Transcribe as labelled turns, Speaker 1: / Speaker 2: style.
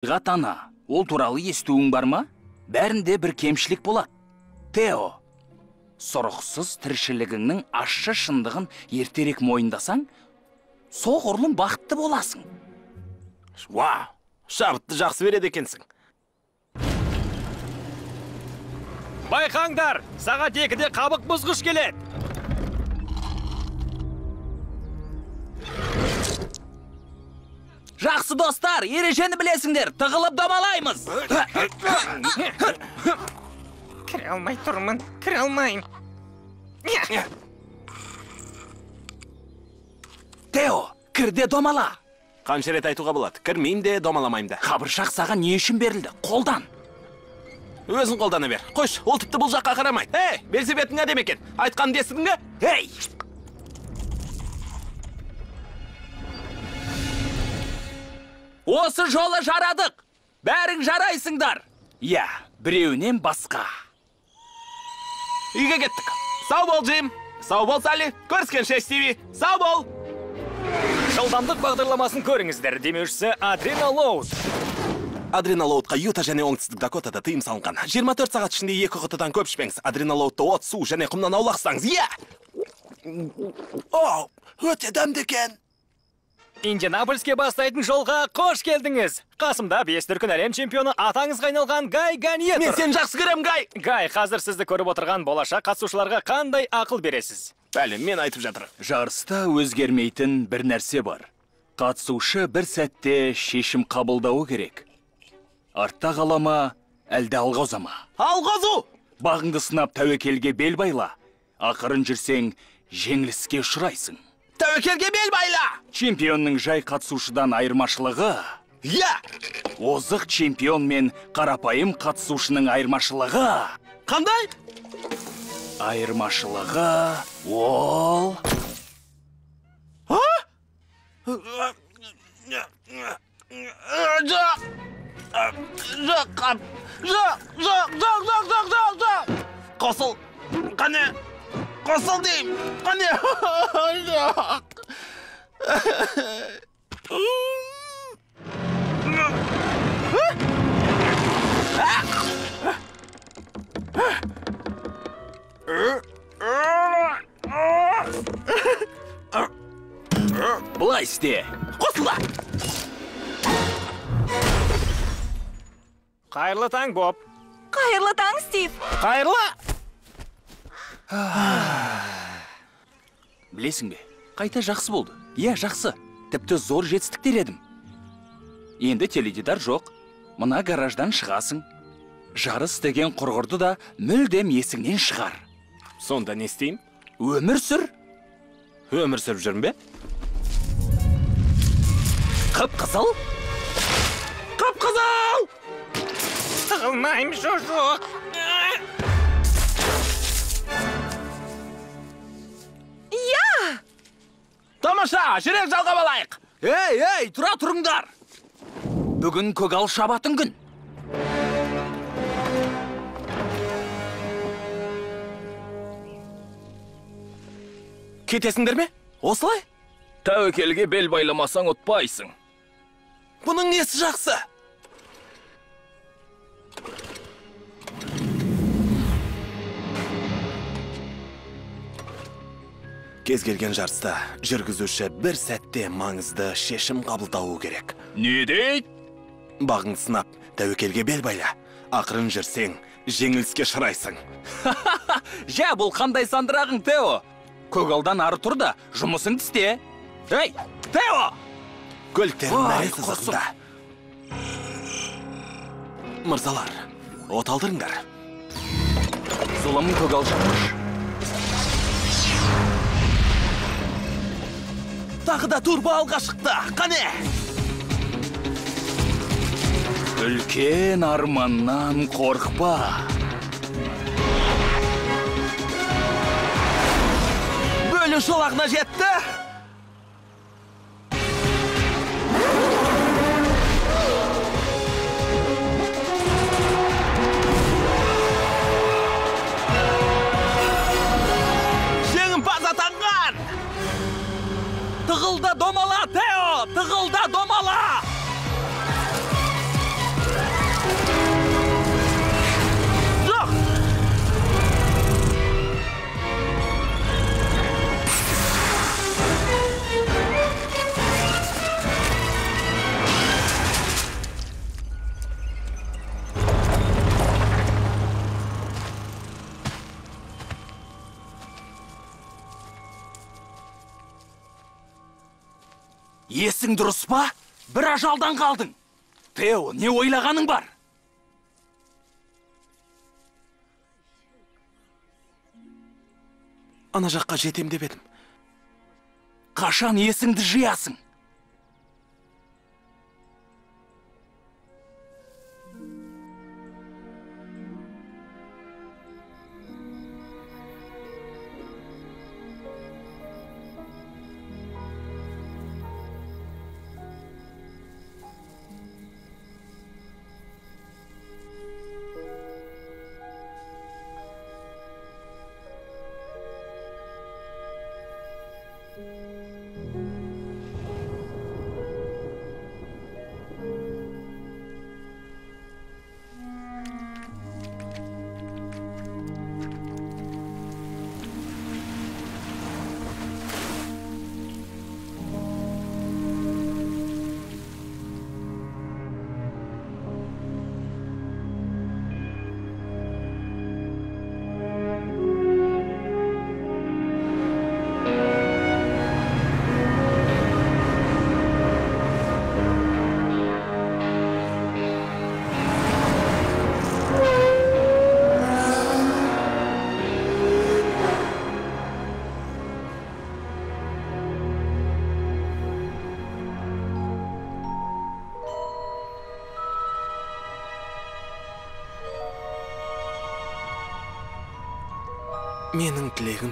Speaker 1: Ана, ол туралы естуің бар ма? Бәрінде бір кемшілік болады. Тео, сұрықсыз тіршілігіңнің ащы шындығын ертерек мойындасаң, соғұрлым бақытты боласың.
Speaker 2: Вау, шабытты жақсы береді екенсің.
Speaker 3: Байқаңдар, сағат 2-де қабық бұзғыш келеді.
Speaker 1: Жақсы достар, ережені білесіңдер, тығылып домалаймыз.
Speaker 4: Кіре алмай тұрмын, кіре алмайым.
Speaker 1: Тео, кірде домала.
Speaker 2: Қанша рет айтуға болады, кірмейм де, домаламайм да.
Speaker 1: Қабыршақ саған не үшін берілді? Қолдан.
Speaker 2: Өзің қолдана бер. Қойш, ол тіпті бұл жаққа қарамайды. Ей, Белсебеттің әдем екен. Айтқанын естідің бе?
Speaker 1: Ей! Осы жолы жарадық. Бәрің жарайсыңдар. Я, біреуінен басқа.
Speaker 2: Үйге кеттік. Сау бол, Джим. Сау бол, Салли. Көріскенше, Стиви. Сау бол.
Speaker 3: Жылдамдық бағдарламасын көріңіздер. Демеушісі Адреналоуд.
Speaker 2: Адреналоудқа Юта және оңтүстік Дакотада тыйым салынған. 24 сағат ішінде 2 құтыдан көп ішпеңіз. Адреналоудты от, су және құмнан аулақсаңыз. Я! Оу, өте дәмді екен.
Speaker 3: Индианаполиске бастайтын жолға қош келдіңіз. Қасымда 5 дүркін әлем чемпионы атаңызға айналған Гай Ганье тұр.
Speaker 2: Мен сені жақсы көрем, Гай.
Speaker 3: Гай, қазір сізді көріп отырған болашақ қатысушыларға қандай ақыл бересіз?
Speaker 2: Бәлі, мен айтып жатыр.
Speaker 1: Жарыста өзгермейтін бір нәрсе бар. Қатысушы бір сәтте шешім қабылдауы керек. Артта қалама, әлде алға ұзама.
Speaker 2: Алғазу!
Speaker 1: Бағыңды сынап тәуекелге бел байла. Ақырын жүрсең, жеңіліске ұшырайсың.
Speaker 2: Тәуекелге бел байла!
Speaker 1: Чемпионның жай қатысушыдан айырмашылығы.
Speaker 2: Я!
Speaker 1: Озық чемпион мен қарапайым қатысушының айырмашылығы.
Speaker 2: Қандай?
Speaker 1: Айырмашылығы ол...
Speaker 2: Жоқ! Қосыл! Қане! Қосыл дейм! Қане! Жоқ!
Speaker 1: Бұлай істе!
Speaker 2: Қосылда!
Speaker 3: Қайырлы таң, Боб.
Speaker 5: Қайырлы таң, Стив.
Speaker 2: Қайырлы!
Speaker 1: Білесің бе, қайта жақсы болды. Иә, жақсы. Тіпті зор жетістіктер едім. Енді теледидар жоқ. Мына гараждан шығасың. Жарыс деген құрғырды да мүлдем есіңнен шығар.
Speaker 2: Сонда не істейм?
Speaker 1: Өмір сүр.
Speaker 2: Өмір сүріп жүрмін бе?
Speaker 1: Қып-қызыл.
Speaker 2: Қып-қызыл!
Speaker 4: Тығылмайым, жоқ.
Speaker 5: Я!
Speaker 2: Тамаша, жүрек жалғап алайық.
Speaker 1: Ей, тұра тұрыңдар. Бүгін көгал шабатын күн.
Speaker 2: Кетесіңдер ме? Осылай?
Speaker 1: Тәуекелге бел байламасаң ұтпайсың.
Speaker 2: Бұның несі жақсы? Кез келген жарыста жүргізуші бір сәтте маңызды шешім қабылдауы керек.
Speaker 1: Не дейді?
Speaker 2: Бағың сынап, тәуекелге бел байла. Ақырын жүрсең, жеңіліске шырайсың.
Speaker 1: Жә, бұл қандай сандырағың, Тео? Көгалдан ары тұр да, жұмысыңды істе. Ей, Тео!
Speaker 2: Көліктерін мәре сызығында. Мырзалар, от алдырыңдар.
Speaker 1: Зұлым көгал шапыш.
Speaker 2: Тағы да турбо алға шықты, қане!
Speaker 1: Үлкен арманнан қорқпа.
Speaker 2: Бөлі жолағына жетті! Жеңімпаз атанған!
Speaker 1: Тығылда домала, Тео! Тығылда домала! Есің дұрыс па? Бір ажалдан қалдың. Тео, не ойлағаның бар?
Speaker 2: Ана жаққа жетем деп едім.
Speaker 1: Қашан есіңді жиясың?
Speaker 2: Менің тілегім